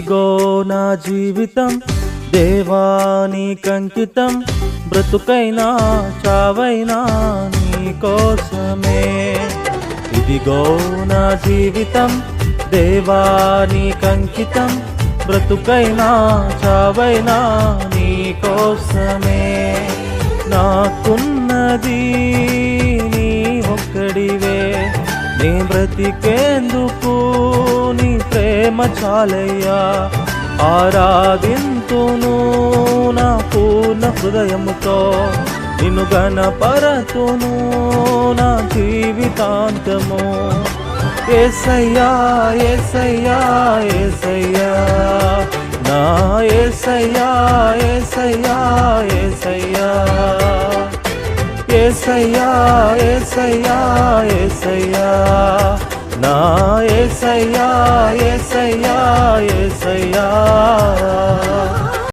ఇగో నా జీవితం దేవానికంకితం, బ్రతుకైనా చావైనా నీ కోసమే. ఇదిగో నా జీవితం దేవానికంకితం, బ్రతుకైనా చావైనా నీ కోసమే. నాకున్నది నీ ఒక్కడివే, నీ బ్రతికేందుకు నీ ప్రేమ చాలయ్యా. ఆరాధింతును నా పూర్ణ హృదయముతో, నిన్ను గణపరతును నా జీవితాంతము. యేసయ్యా యేసయ్యా యేసయ్యా నా యేసయ్యా యేసయ్యా యేసయ్యా యేసయ్యా యేసయ్యా యేసయ్యా నా యేసయ్యా యేసయ్యా యేసయ్యా